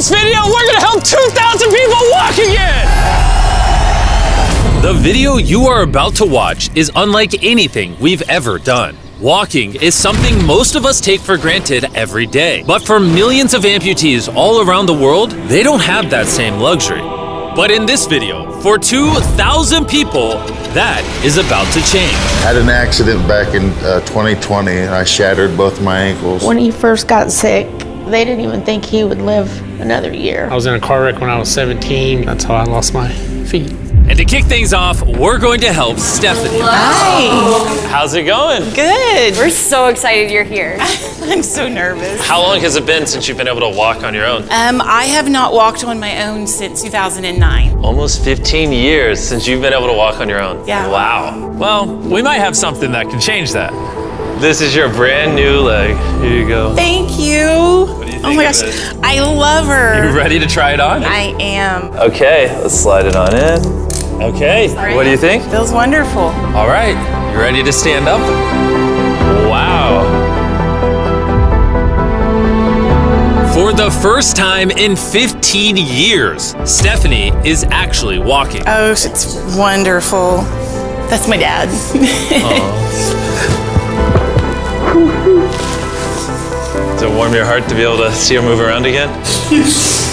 this video, we're gonna help 2,000 people walk again! The video you are about to watch is unlike anything we've ever done. Walking is something most of us take for granted every day. But for millions of amputees all around the world, they don't have that same luxury. But in this video, for 2,000 people, that is about to change. I had an accident back in 2020 and I shattered both my ankles. When he first got sick, they didn't even think he would live another year. I was in a car wreck when I was 17. That's how I lost my feet. And to kick things off, we're going to help Stephanie. Hi. How's it going? Good. We're so excited you're here. I'm so nervous. How long has it been since you've been able to walk on your own? I have not walked on my own since 2009. Almost 15 years since you've been able to walk on your own. Yeah. Wow. Well, we might have something that can change that. This is your brand new leg. Here you go. Thank you. What do you think Oh my gosh, of it? I love her. You ready to try it on? I am. Okay, let's slide it on in. Okay, what do you think? Feels wonderful. All right, you ready to stand up? Wow. For the first time in 15 years, Stephanie is actually walking. Oh, it's wonderful. That's my dad. Does it warm your heart to be able to see her move around again? Yes,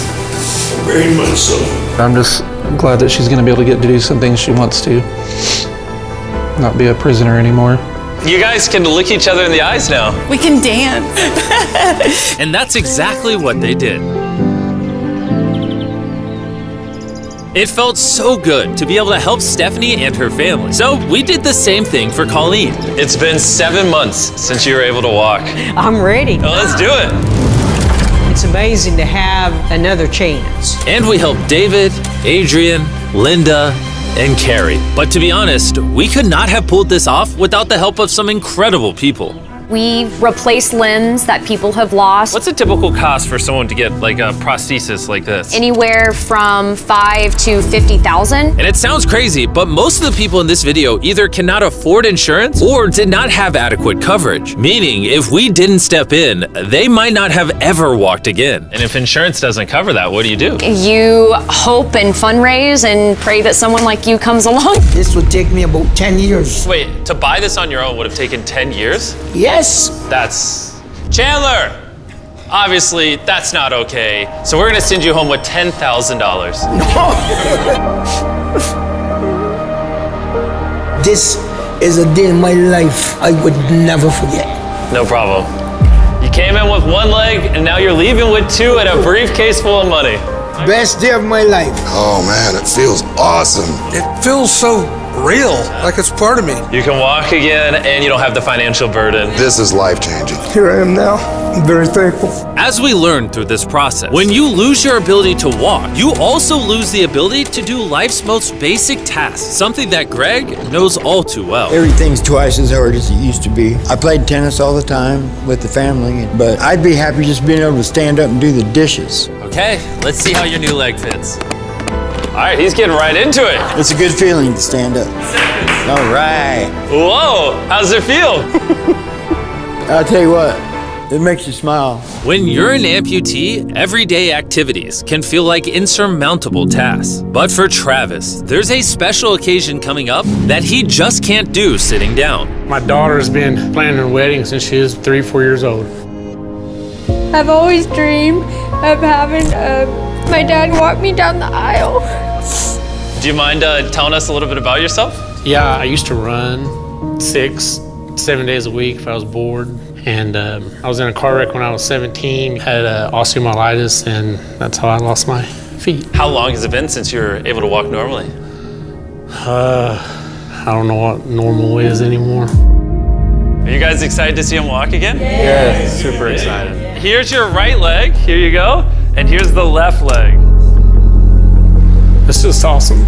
very much so. I'm just glad that she's going to be able to get to do some things she wants to. Not be a prisoner anymore. You guys can look each other in the eyes now. We can dance. And that's exactly what they did. It felt so good to be able to help Stephanie and her family. So we did the same thing for Colleen. It's been 7 months since you were able to walk. I'm ready. Well, let's do it. It's amazing to have another chance. And we helped David, Adrian, Linda, and Carrie. But to be honest, we could not have pulled this off without the help of some incredible people. We replace limbs that people have lost. What's a typical cost for someone to get like a prosthesis like this? Anywhere from $5,000 to $50,000. And it sounds crazy, but most of the people in this video either cannot afford insurance or did not have adequate coverage. Meaning, if we didn't step in, they might not have ever walked again. And if insurance doesn't cover that, what do? You hope and fundraise and pray that someone like you comes along. This would take me about 10 years. Wait, to buy this on your own would have taken 10 years? Yes. That's... Chandler! Obviously, that's not okay. So we're gonna send you home with $10,000. This is a day in my life I would never forget. No problem. You came in with one leg, and now you're leaving with two and a briefcase full of money. Best day of my life. Oh man, it feels awesome. It feels so real, like it's part of me. You can walk again, and you don't have the financial burden. This is life-changing. Here I am now. I'm very thankful. As we learned through this process, when you lose your ability to walk, you also lose the ability to do life's most basic tasks, something that Greg knows all too well. Everything's twice as hard as it used to be. I played tennis all the time with the family, but I'd be happy just being able to stand up and do the dishes. Okay, let's see how your new leg fits. All right, he's getting right into it. It's a good feeling to stand up. All right. Whoa, how's it feel? I'll tell you what, it makes you smile. When you're an amputee, everyday activities can feel like insurmountable tasks. But for Travis, there's a special occasion coming up that he just can't do sitting down. My daughter's been planning her wedding since she was 3 or 4 years old. I've always dreamed of having my dad walk me down the aisle. Do you mind telling us a little bit about yourself? Yeah, I used to run 6, 7 days a week if I was bored. And I was in a car wreck when I was 17, had osteomyelitis, and that's how I lost my feet. How long has it been since you were able to walk normally? I don't know what normal is anymore. Are you guys excited to see him walk again? Yeah, super excited. Here's your right leg, here you go, and here's the left leg. It's just awesome.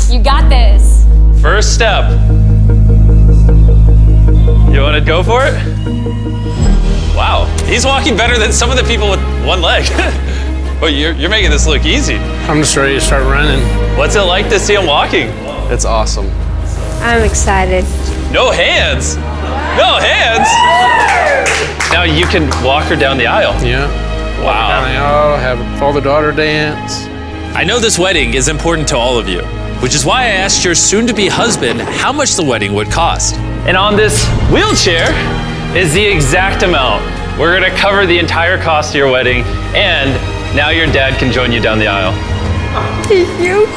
You got this. First step. You want to go for it? Wow, he's walking better than some of the people with one leg. Well, you're making this look easy. I'm just ready to start running. What's it like to see him walking? It's awesome. I'm excited. No hands. No hands. Now you can walk her down the aisle. Yeah. Walk down the aisle, have a father-daughter dance. I know this wedding is important to all of you, which is why I asked your soon-to-be husband how much the wedding would cost. And on this wheelchair is the exact amount. We're gonna cover the entire cost of your wedding, and now your dad can join you down the aisle. Thank you.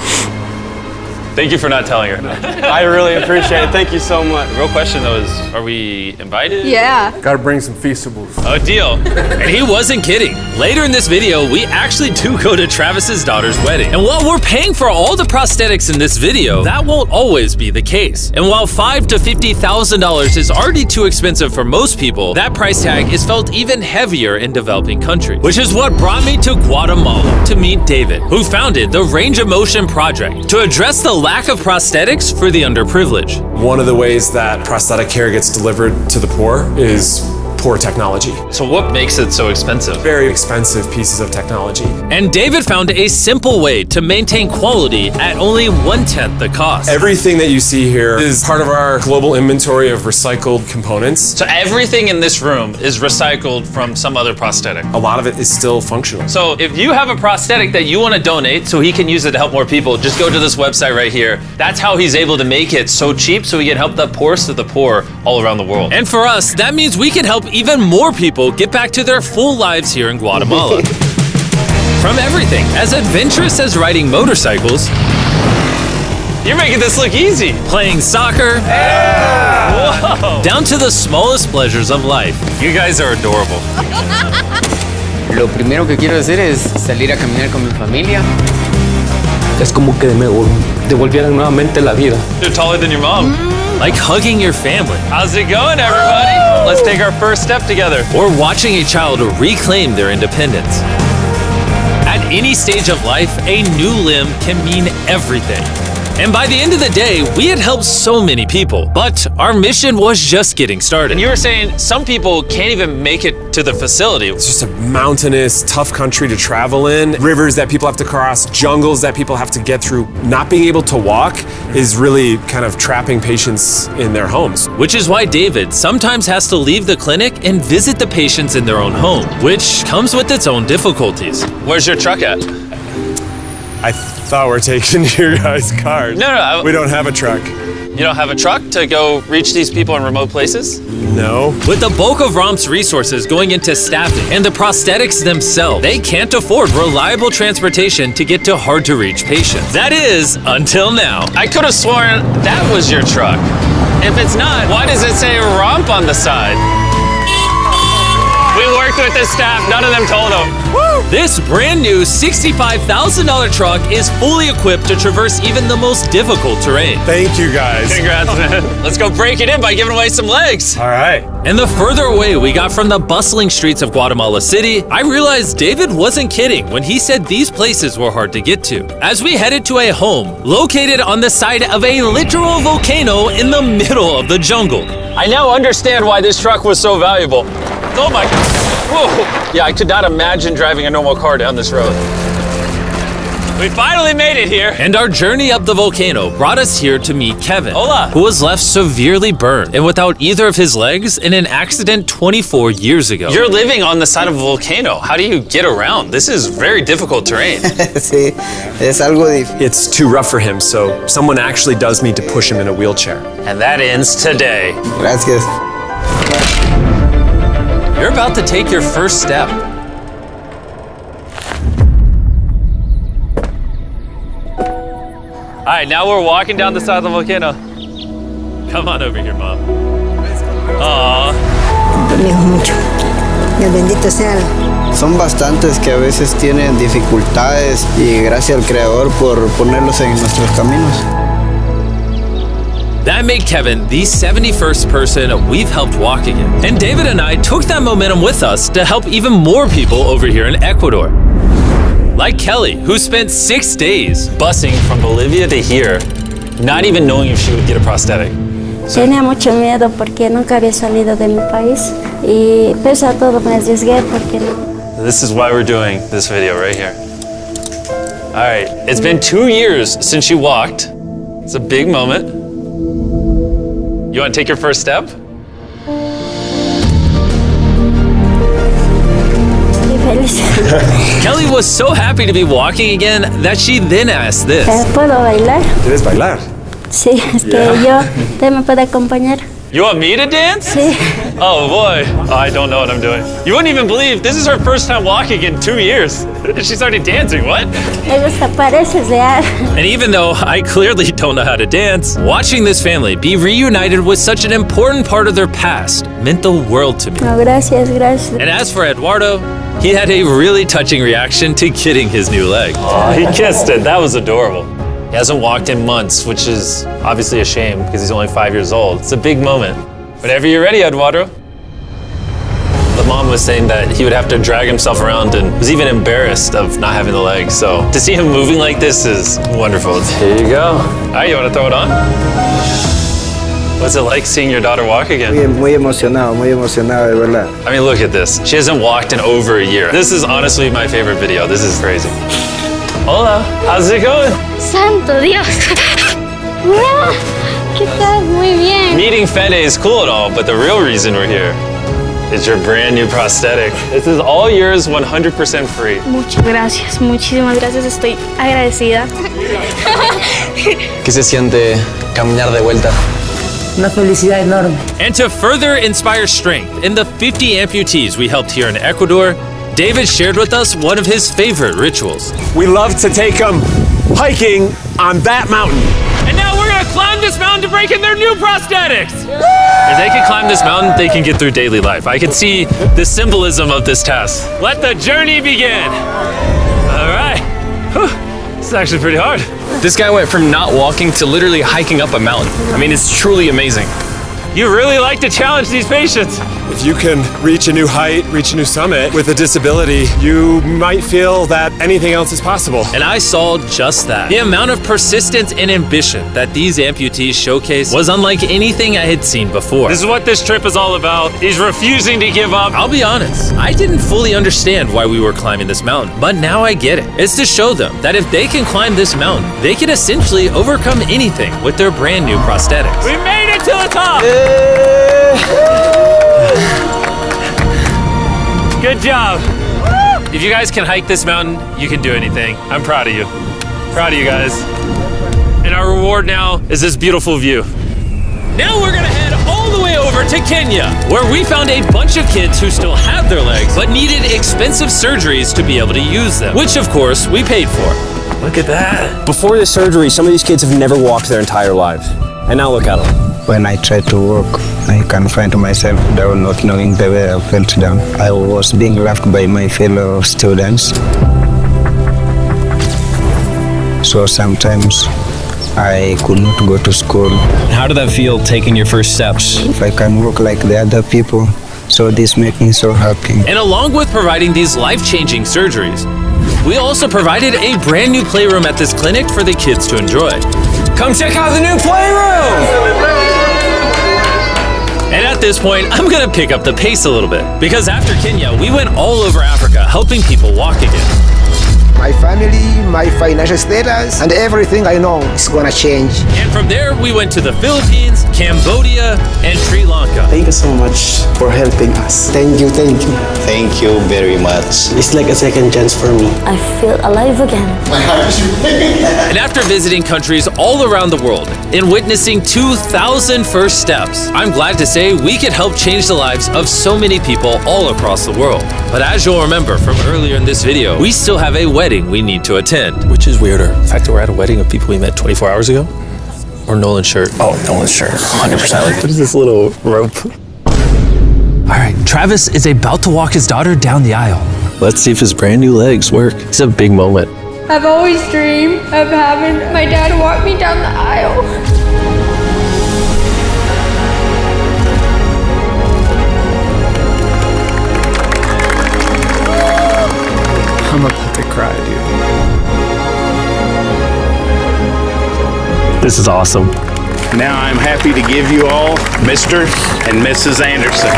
Thank you for not telling her. I really appreciate it. Thank you so much. The real question though is, are we invited? Yeah. Gotta bring some feastables. A deal. And he wasn't kidding. Later in this video, we actually do go to Travis's daughter's wedding. And while we're paying for all the prosthetics in this video, that won't always be the case. And while $5,000 to $50,000 is already too expensive for most people, that price tag is felt even heavier in developing countries. Which is what brought me to Guatemala to meet David, who founded the Range of Motion Project to address the lack of prosthetics for the underprivileged. One of the ways that prosthetic care gets delivered to the poor is poor technology. So what makes it so expensive? Very expensive pieces of technology. And David found a simple way to maintain quality at only 1/10 the cost. Everything that you see here is part of our global inventory of recycled components. So everything in this room is recycled from some other prosthetic. A lot of it is still functional. So if you have a prosthetic that you want to donate so he can use it to help more people, just go to this website right here. That's how he's able to make it so cheap so he can help the poorest of the poor all around the world. And for us, that means we can help even more people get back to their full lives here in Guatemala. From everything as adventurous as riding motorcycles, You're making this look easy. playing soccer, Whoa. down to the smallest pleasures of life. You guys are adorable. Lo primero que quiero hacer es salir a caminar con mi familia. Es como que me devolvieran nuevamente la vida. You're taller than your mom. Like hugging your family. How's it going, everybody? Let's take our first step together. Or watching a child reclaim their independence. At any stage of life, a new limb can mean everything. And by the end of the day, we had helped so many people, but our mission was just getting started. And you were saying some people can't even make it to the facility. It's just a mountainous, tough country to travel in. Rivers that people have to cross, jungles that people have to get through. Not being able to walk is really kind of trapping patients in their homes. Which is why David sometimes has to leave the clinic and visit the patients in their own home, which comes with its own difficulties. Where's your truck at? I thought we're taking your guys' cars. No. We don't have a truck. You don't have a truck to go reach these people in remote places? No. With the bulk of ROM's resources going into staffing and the prosthetics themselves, they can't afford reliable transportation to get to hard-to-reach patients. That is, until now. I could have sworn that was your truck. If it's not, why does it say ROMP on the side? We worked with the staff, none of them told them. This brand new $65,000 truck is fully equipped to traverse even the most difficult terrain. Thank you guys. Congrats, man. Let's go break it in by giving away some legs. All right. And the further away we got from the bustling streets of Guatemala City, I realized David wasn't kidding when he said these places were hard to get to. As we headed to a home located on the side of a literal volcano in the middle of the jungle. I now understand why this truck was so valuable. Oh my God. Whoa. Yeah, I could not imagine driving a normal car down this road. We finally made it here. And our journey up the volcano brought us here to meet Kevin, Hola. who was left severely burned and without either of his legs in an accident 24 years ago. You're living on the side of a volcano. How do you get around? This is very difficult terrain. Sí, es algo difícil. It's too rough for him, so someone actually does need to push him in a wheelchair. And that ends today. Gracias. You're about to take your first step. All right, now we're walking down the side of the volcano. Come on over here, Mom. Aww. mucho. Dios bendito sea. Son bastantes que a veces tienen dificultades y gracias al Creador por ponerlos en nuestros caminos. That made Kevin the 71st person we've helped walk again. And David and I took that momentum with us to help even more people over here in Ecuador. Like Kelly, who spent 6 days busing from Bolivia to here, not even knowing if she would get a prosthetic. Tenía mucho miedo porque nunca había salido de mi país y pese a todo me arriesgué porque no. This is why we're doing this video right here. All right, it's been 2 years since you walked. It's a big moment. You want to take your first step? Y feliz. Kelly was so happy to be walking again that she then asked this. ¿Puedo bailar? ¿Quieres bailar? Sí, es que usted me puede acompañar. You want me to dance? Sí. Oh boy, I don't know what I'm doing. You wouldn't even believe this is her first time walking in 2 years. She's already dancing, what? Me gusta, parece real. And even though I clearly don't know how to dance, watching this family be reunited with such an important part of their past meant the world to me. No, gracias, gracias. And as for Eduardo, he had a really touching reaction to getting his new leg. Oh, he kissed it. That was adorable. He hasn't walked in months, which is obviously a shame because he's only 5 years old. It's a big moment. Whenever you're ready, Eduardo. The mom was saying that he would have to drag himself around and was even embarrassed of not having the leg. So to see him moving like this is wonderful. Here you go. All right, you want to throw it on? What's it like seeing your daughter walk again? Muy emocionado, de verdad. I mean, look at this. She hasn't walked in over a year. This is honestly my favorite video. This is crazy. Hola, how's it going? Santo Dios. ¿Qué tal? Muy bien. Meeting Fede is cool and all, but the real reason we're here is your brand new prosthetic. This is all yours, 100% free. Muchas gracias, muchísimas gracias. Estoy agradecida. ¿Qué se siente caminar de vuelta? Una felicidad enorme. And to further inspire strength in the 50 amputees we helped here in Ecuador, David shared with us one of his favorite rituals. We love to take them hiking on that mountain. And now we're gonna climb this mountain to break in their new prosthetics. If they can climb this mountain, they can get through daily life. I can see the symbolism of this task. Let the journey begin. All right. Whew. This is actually pretty hard. This guy went from not walking to literally hiking up a mountain. I mean, it's truly amazing. You really like to challenge these patients. If you can reach a new height, reach a new summit with a disability, you might feel that anything else is possible. And I saw just that. The amount of persistence and ambition that these amputees showcase was unlike anything I had seen before. This is what this trip is all about. He's refusing to give up. I'll be honest, I didn't fully understand why we were climbing this mountain, but now I get it. It's to show them that if they can climb this mountain, they can essentially overcome anything with their brand new prosthetics. We made it to the top! Good job. If you guys can hike this mountain, you can do anything. I'm proud of you. Proud of you guys. And our reward now is this beautiful view. Now we're gonna head all the way over to Kenya, where we found a bunch of kids who still have their legs, but needed expensive surgeries to be able to use them, which of course we paid for. Look at that. Before the surgery, some of these kids have never walked their entire lives. And now look at them. When I tried to walk, I can find myself down, not knowing the way I felt down. I was being laughed by my fellow students. So sometimes I could not go to school. How did that feel, taking your first steps? If I can walk like the other people, so this makes me so happy. And along with providing these life-changing surgeries, we also provided a brand new playroom at this clinic for the kids to enjoy. Come check out the new playroom! And at this point, I'm gonna pick up the pace a little bit, because after Kenya, we went all over Africa helping people walk again. My family, my financial status, and everything I know is gonna change. And from there, we went to the Philippines, Cambodia, and Sri Lanka. Thank you so much for helping us. Thank you, thank you. Thank you very much. It's like a second chance for me. I feel alive again. And after visiting countries all around the world and witnessing 2,000 first steps, I'm glad to say we could help change the lives of so many people all across the world. But as you'll remember from earlier in this video, we still have a wedding we need to attend. Which is weirder, the fact that we're at a wedding of people we met 24 hours ago? Or Nolan's shirt? Oh, Nolan's shirt, 100%. What is this little rope? All right, Travis is about to walk his daughter down the aisle. Let's see if his brand new legs work. It's a big moment. I've always dreamed of having my dad walk me down the aisle. I'm about to cry, dude. This is awesome. Now I'm happy to give you all Mr. and Mrs. Anderson.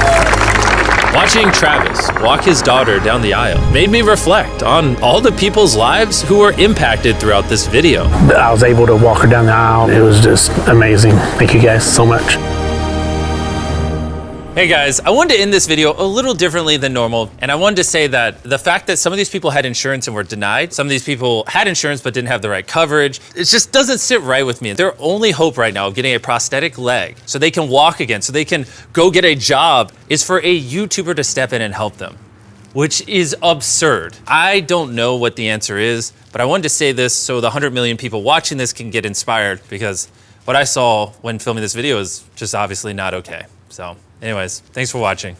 Watching Travis walk his daughter down the aisle made me reflect on all the people's lives who were impacted throughout this video. I was able to walk her down the aisle. It was just amazing. Thank you guys so much. Hey guys, I wanted to end this video a little differently than normal, and I wanted to say that the fact that some of these people had insurance and were denied, some of these people had insurance but didn't have the right coverage, it just doesn't sit right with me. Their only hope right now of getting a prosthetic leg so they can walk again, so they can go get a job, is for a YouTuber to step in and help them, which is absurd. I don't know what the answer is, but I wanted to say this so the 100 million people watching this can get inspired, because what I saw when filming this video is just obviously not okay. So anyways, thanks for watching.